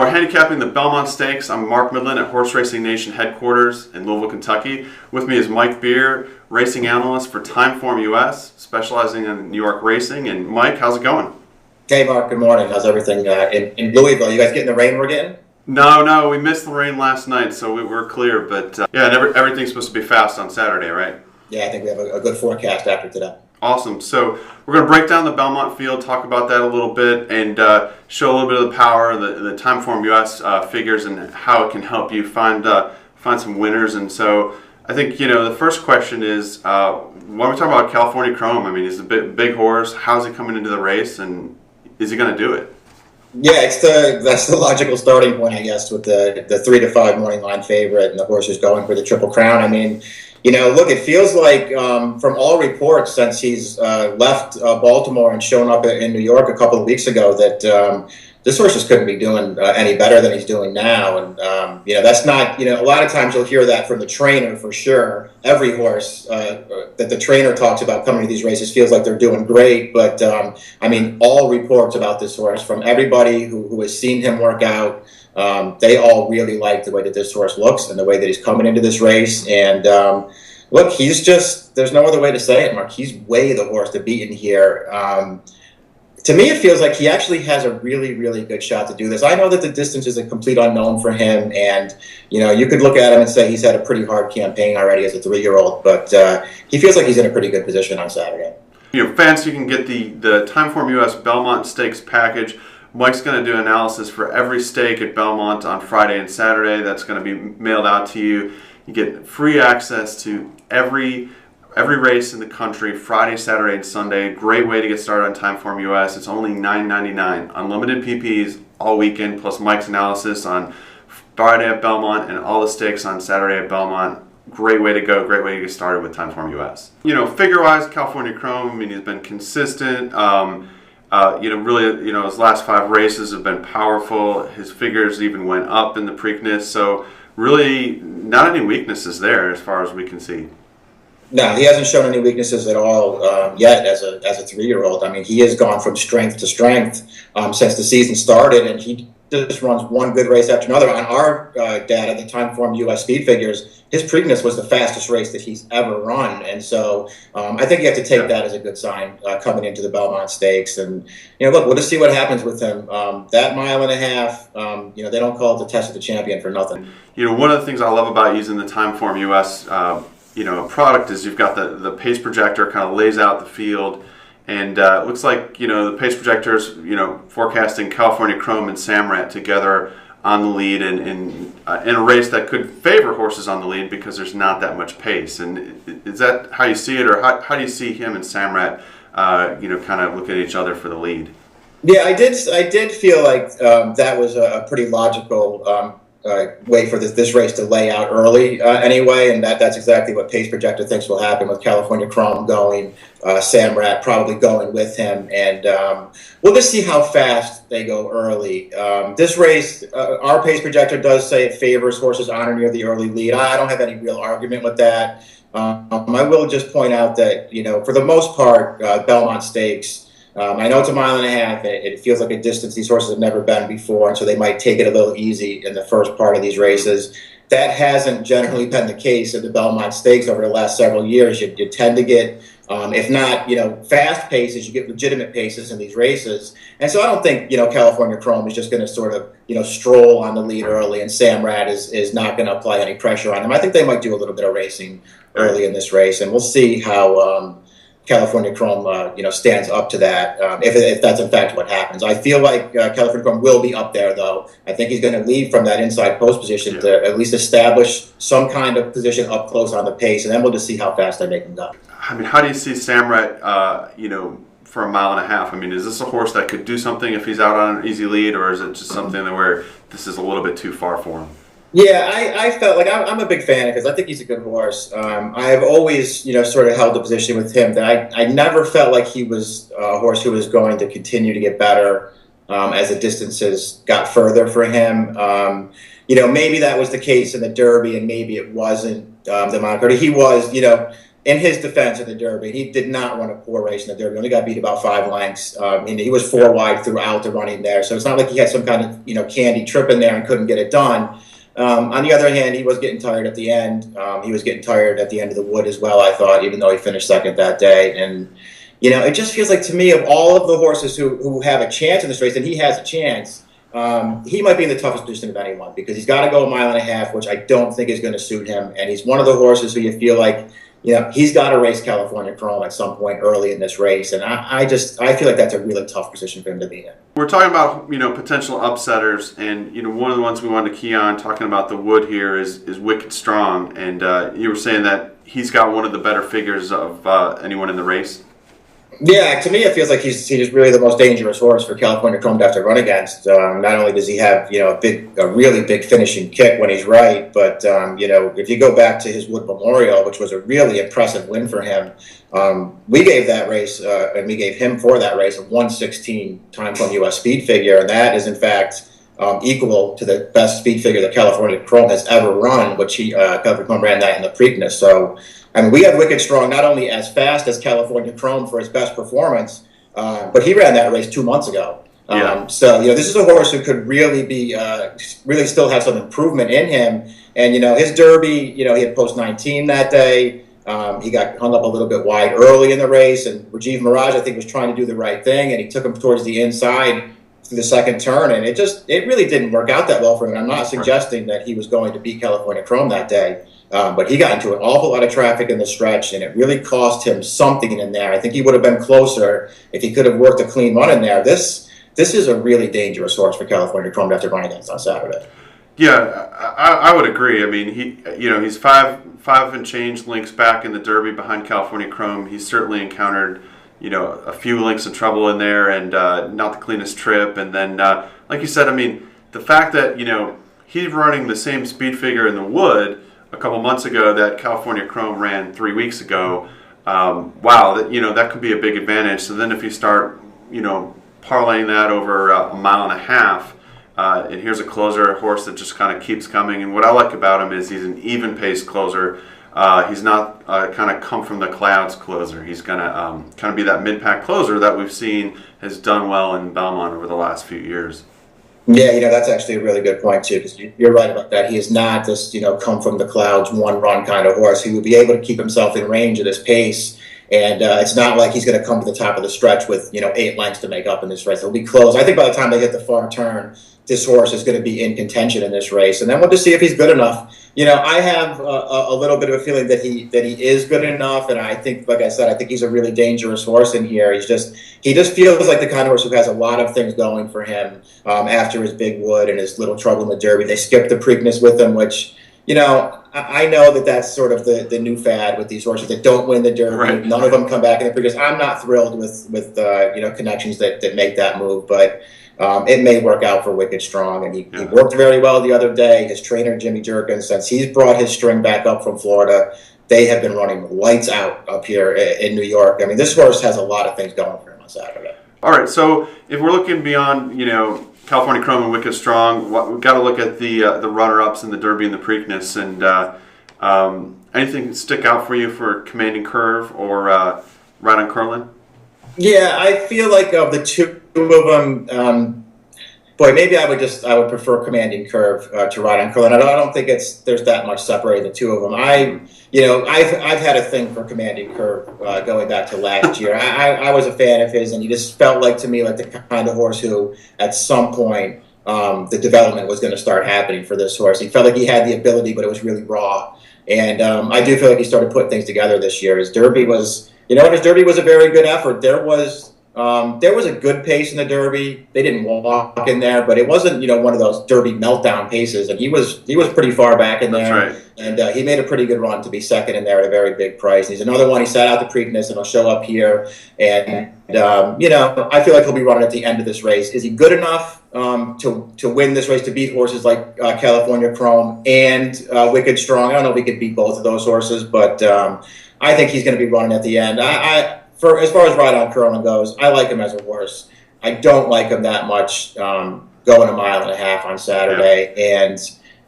are handicapping the Belmont Stakes. I'm Mark Midland at Horse Racing Nation headquarters in Louisville, Kentucky. With me is Mike Beer, racing analyst for Timeform US, specializing in New York racing. And Mike, how's it going? Hey Mark, good morning. How's everything in Louisville? You guys getting the rain we're getting? No, we missed the rain last night, so we're clear. But yeah, and everything's supposed to be fast on Saturday, right? Yeah, I think we have a good forecast after today. Awesome. So we're going to break down the Belmont field, talk about that a little bit, and show a little bit of the power, the Timeform US figures, and how it can help you find some winners. And so I think the first question is, when we talk about California Chrome, I mean, he's a big horse. How's he coming into the race, and is he going to do it? Yeah, that's the logical starting point, I guess, with the 3 to 5 morning line favorite and the horse who's going for the Triple Crown. I mean, look, it feels like from all reports since he's left Baltimore and shown up in New York a couple of weeks ago that this horse just couldn't be doing any better than he's doing now. And, that's not, a lot of times you'll hear that from the trainer for sure. Every horse that the trainer talks about coming to these races feels like they're doing great. But, all reports about this horse from everybody who has seen him work out, they all really like the way that this horse looks and the way that he's coming into this race. And look, there's no other way to say it, Mark. He's way the horse to beat in here. To me, it feels like he actually has a really, really good shot to do this. I know that the distance is a complete unknown for him, and you could look at him and say he's had a pretty hard campaign already as a 3-year-old, but he feels like he's in a pretty good position on Saturday. Fans, you can get the Timeform US Belmont Stakes package. Mike's going to do analysis for every stake at Belmont on Friday and Saturday. That's going to be mailed out to you. You get free access to every race in the country, Friday, Saturday, and Sunday. Great way to get started on Timeform US. It's only $9.99. Unlimited PPs all weekend, plus Mike's analysis on Friday at Belmont and all the stakes on Saturday at Belmont. Great way to go. Great way to get started with Timeform US. Figure-wise, California Chrome, I mean, he's been consistent. Really, his last 5 races have been powerful. His figures even went up in the Preakness. So really, not any weaknesses there as far as we can see. No, he hasn't shown any weaknesses at all yet as a 3-year-old. I mean, he has gone from strength to strength since the season started, and he just runs one good race after another. On our data, the Timeform US speed figures, his Preakness was the fastest race that he's ever run, and so I think you have to take that as a good sign coming into the Belmont Stakes. And look, we'll just see what happens with him. That 1.5 miles, they don't call it the test of the champion for nothing. One of the things I love about using the Timeform US product is you've got the pace projector kind of lays out the field, and it looks like the pace projectors forecasting California Chrome and Samrat together on the lead, and in a race that could favor horses on the lead because there's not that much pace. And is that how you see it, or how do you see him and Samrat kind of look at each other for the lead? Yeah, I did feel like that was a pretty logical way for this race to lay out early anyway, and that's exactly what Pace Projector thinks will happen with California Chrome going, Samrat probably going with him, and we'll just see how fast they go early. This race, our Pace Projector does say it favors horses on or near the early lead. I don't have any real argument with that. I will just point out that, for the most part, Belmont Stakes, I know it's 1.5 miles. It feels like a distance these horses have never been before, and so they might take it a little easy in the first part of these races. That hasn't generally been the case at the Belmont Stakes over the last several years. You tend to get, if not, fast paces, you get legitimate paces in these races. And so I don't think, California Chrome is just going to sort of, stroll on the lead early, and Samrat is not going to apply any pressure on him. I think they might do a little bit of racing early in this race, and we'll see how California Chrome, stands up to that, if that's in fact what happens. I feel like California Chrome will be up there, though. I think he's going to lead from that inside post position to at least establish some kind of position up close on the pace, and then we'll just see how fast they make him go. I mean, how do you see Samrat, for 1.5 miles? I mean, is this a horse that could do something if he's out on an easy lead, or is it just something where this is a little bit too far for him? Yeah, I felt like I'm a big fan because I think he's a good horse. I have always, sort of held the position with him that I never felt like he was a horse who was going to continue to get better as the distances got further for him. Maybe that was the case in the Derby, and maybe it wasn't the Monaco. He was, in his defense of the Derby, he did not run a poor race in the Derby. He only got beat about 5 lengths. And he was 4 wide throughout the running there. So it's not like he had some kind of, candy trip in there and couldn't get it done. On the other hand, he was getting tired at the end. He was getting tired at the end of the Wood as well, I thought, even though he finished second that day. And, it just feels like to me, of all of the horses who have a chance in this race, and he has a chance, he might be in the toughest position of anyone because he's got to go a mile and a half, which I don't think is going to suit him. And he's one of the horses who you feel like, he's got to race California Chrome at some point early in this race. And I feel like that's a really tough position for him to be in. We're talking about, potential upsetters. And, one of the ones we wanted to key on talking about the Wood here is Wicked Strong. And you were saying that he's got one of the better figures of anyone in the race. Yeah, to me it feels like he's really the most dangerous horse for California Chrome to have to run against. Not only does he have a really big finishing kick when he's right, but if you go back to his Wood Memorial, which was a really impressive win for him, we gave that race and we gave him for that race a 1:16 time from U.S. speed figure, and that is in fact equal to the best speed figure that California Chrome has ever run, which California Chrome ran that in the Preakness. So. I mean, we have Wicked Strong not only as fast as California Chrome for his best performance, but he ran that race 2 months ago. So, this is a horse who could really be, really still have some improvement in him. And, his Derby, he had post 19 that day. He got hung up a little bit wide early in the race. And Rajiv Mirage, I think, was trying to do the right thing. And he took him towards the inside through the second turn. And it really didn't work out that well for him. And I'm not suggesting that he was going to beat California Chrome that day. But he got into an awful lot of traffic in the stretch, and it really cost him something in there. I think he would have been closer if he could have worked a clean run in there. This is a really dangerous horse for California Chrome to have to run against on Saturday. Yeah, I would agree. I mean, he's five and change links back in the Derby behind California Chrome. He's certainly encountered a few links of trouble in there, and not the cleanest trip. And then, like you said, I mean, the fact that he's running the same speed figure in the Wood a couple months ago that California Chrome ran 3 weeks ago. Wow, that could be a big advantage. So then if you start, parlaying that over a mile and a half, and here's a closer, a horse that just kind of keeps coming. And what I like about him is he's an even pace closer. He's not kind of come from the clouds closer. He's going to kind of be that mid-pack closer that we've seen has done well in Belmont over the last few years. Yeah, that's actually a really good point, too, because you're right about that. He is not this, come from the clouds, one-run kind of horse. He will be able to keep himself in range at his pace, and it's not like he's going to come to the top of the stretch with, 8 lengths to make up in this race. It'll be close. I think by the time they hit the far turn, this horse is going to be in contention in this race, and then we'll just see if he's good enough. I have a little bit of a feeling that he is good enough, and I think, like I said, I think he's a really dangerous horse in here. He just feels like the kind of horse who has a lot of things going for him after his big Wood and his little trouble in the Derby. They skipped the Preakness with him, which I know that that's sort of the new fad with these horses that don't win the Derby. Right. None of them come back in the Preakness. I'm not thrilled with connections that make that move, but. It may work out for Wicked Strong, and he worked very well the other day. His trainer, Jimmy Jerkins, since he's brought his string back up from Florida, they have been running lights out up here in New York. I mean, this horse has a lot of things going for him on Saturday. All right, so if we're looking beyond, California Chrome and Wicked Strong, we've got to look at the runner-ups in the Derby and the Preakness, and anything stick out for you for Commanding Curve or Right on Curlin? Yeah, I feel like of the two of them, maybe I would prefer Commanding Curve to Right on Curlin. I don't think there's that much separating the two of them. I've had a thing for Commanding Curve going back to last year. I was a fan of his, and he just felt like to me like the kind of horse who, at some point, the development was going to start happening for this horse. He felt like he had the ability, but it was really raw. And I do feel like he started putting things together this year. His Derby was. His Derby was a very good effort. There was a good pace in the Derby. They didn't walk in there, but it wasn't, one of those Derby meltdown paces. And he was pretty far back in there. That's right. And he made a pretty good run to be second in there at a very big price. And he's another one. He sat out the Preakness, and he'll show up here. And I feel like he'll be running at the end of this race. Is he good enough to win this race, to beat horses like California Chrome and Wicked Strong? I don't know if he could beat both of those horses, but. I think he's going to be running at the end. As far as Right on Curlin goes, I like him as a horse. I don't like him that much going a mile and a half on Saturday. Yeah.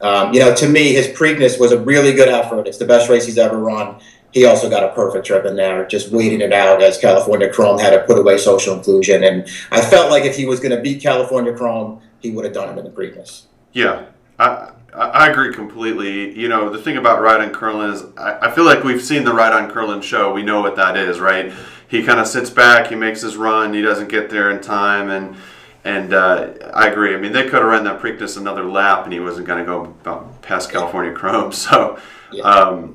And, to me, his Preakness was a really good effort. It's the best race he's ever run. he also got a perfect trip in there, just waiting it out as California Chrome had to put away Social Inclusion. And I felt like if he was going to beat California Chrome, he would have done it in the Preakness. Yeah, I agree completely. You know, the thing about Ride on Curlin is I feel like we've seen the Ride on Curlin show. We know what that is, right? He kind of sits back, he makes his run, he doesn't get there in time, and I agree. I mean, they could have run that Preakness another lap, and he wasn't going to go past California Chrome. So, Yeah.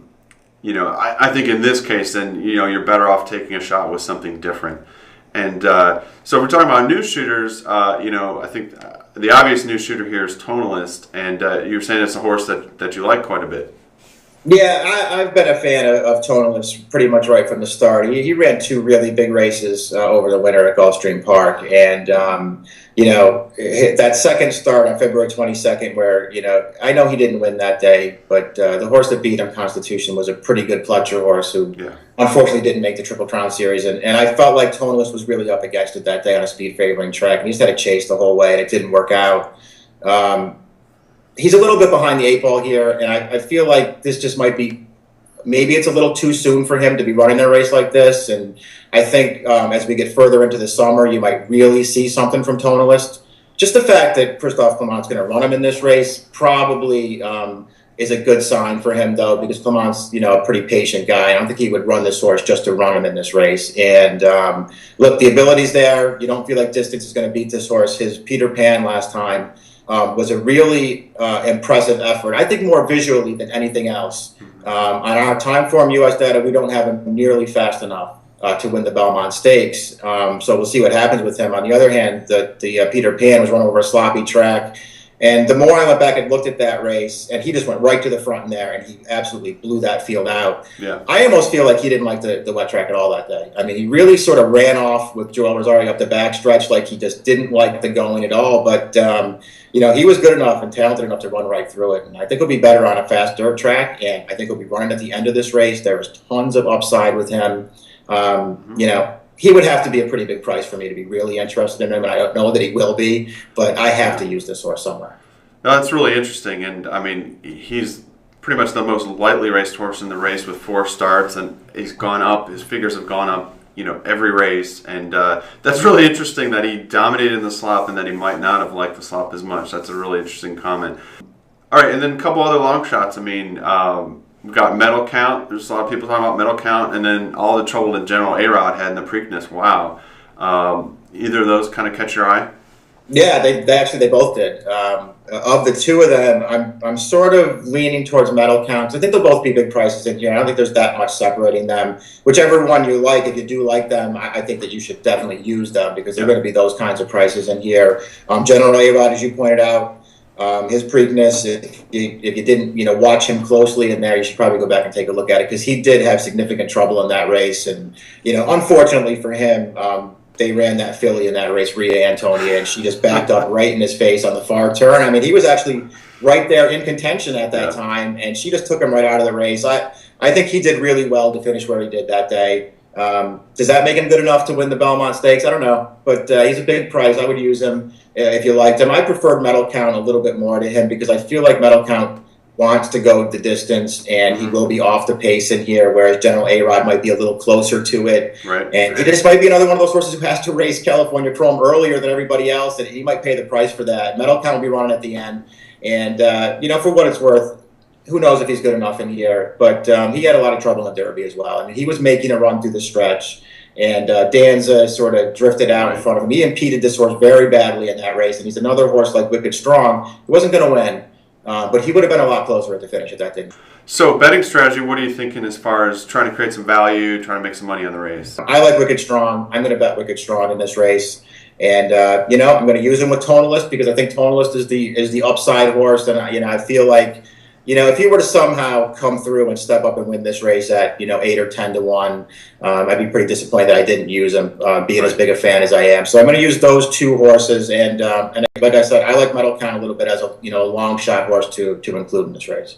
you know, I think in this case, then, you know, you're better off taking a shot with something different. And so if we're talking about new shooters, you know, I think the obvious new shooter here is Tonalist, and you're saying it's a horse that you like quite a bit. Yeah, I've been a fan of Tonalist pretty much right from the start. He ran 2 really big races over the winter at Gulfstream Park, and you know, that second start on February 22nd, where, you know, I know he didn't win that day, but the horse that beat him, Constitution, was a pretty good Pletcher horse who unfortunately didn't make the Triple Crown Series, and I felt like Tonalist was really up against it that day on a speed favoring track, and he just had to chase the whole way, and it didn't work out. He's a little bit behind the 8 ball here, and I feel like this just might be, maybe it's a little too soon for him to be running a race like this, and I think as we get further into the summer, you might really see something from Tonalist. Just the fact that Christophe Clement's going to run him in this race probably is a good sign for him, though, because Clement's, you know, a pretty patient guy. I don't think he would run this horse just to run him in this race. And look, the ability's there. You don't feel like distance is going to beat this horse. His Peter Pan last time was a really impressive effort. I think more visually than anything else. On our Timeform US data, we don't have him nearly fast enough to win the Belmont Stakes. So we'll see what happens with him. On the other hand, the Peter Pan was run over a sloppy track. And the more I went back and looked at that race, and he just went right to the front in there, and he absolutely blew that field out. Yeah. I almost feel like he didn't like the wet track at all that day. I mean, he really sort of ran off with Joel Rosario up the backstretch like he just didn't like the going at all. But, you know, he was good enough and talented enough to run right through it. And I think he'll be better on a fast dirt track, and I think he'll be running at the end of this race. There is tons of upside with him. You know, he would have to be a pretty big price for me to be really interested in him, and I don't know that he will be, but I have to use this horse somewhere. No, that's really interesting, and I mean, he's pretty much the most lightly raced horse in the race with 4 starts, and he's gone up. His figures have gone up, you know, every race, and that's really interesting that he dominated in the slop and that he might not have liked the slop as much. That's a really interesting comment. All right, and then a couple other long shots. I mean, we've got Medal Count. There's a lot of people talking about Medal Count, and then all the trouble that General A-Rod had in the Preakness. Wow. Either of those kind of catch your eye? Yeah, they both did. Of the 2 of them, I'm sort of leaning towards Medal Count. I think they'll both be big prices in here. I don't think there's that much separating them. Whichever one you like, if you do like them, I think that you should definitely use them because they're going to be those kinds of prices in here. General A-Rod, as you pointed out, his Preakness, if you didn't, you know, watch him closely in there, you should probably go back and take a look at it because he did have significant trouble in that race. And, you know, unfortunately for him, they ran that filly in that race, Rita Antonia, and she just backed up right in his face on the far turn. I mean, he was actually right there in contention at that time, and she just took him right out of the race. I think he did really well to finish where he did that day. Does that make him good enough to win the Belmont Stakes? I don't know, but he's a big price. I would use him if you liked him. I preferred Medal Count a little bit more to him because I feel like Medal Count wants to go the distance, and he will be off the pace in here, whereas General A-Rod might be a little closer to it. Right. And he just might be another one of those horses who has to race California Chrome earlier than everybody else, and he might pay the price for that. Medal Count will be running at the end. And, you know, for what it's worth, who knows if he's good enough in here. But he had a lot of trouble in Derby as well. I mean, he was making a run through the stretch, and Danza sort of drifted out in front of him. He impeded this horse very badly in that race, and he's another horse like Wicked Strong. He wasn't going to win. But he would have been a lot closer at the finish if that didn't. So, betting strategy, what are you thinking as far as trying to create some value, trying to make some money on the race? I like Wicked Strong. I'm going to bet Wicked Strong in this race. And, you know, I'm going to use him with Tonalist because I think Tonalist is the upside horse. And, you know, I feel like, you know, if he were to somehow come through and step up and win this race at, you know, 8 or 10 to 1, I'd be pretty disappointed that I didn't use him, being as big a fan as I am. So I'm going to use those 2 horses. And like I said, I like Medal Count a little bit as a, you know, long shot horse to include in this race.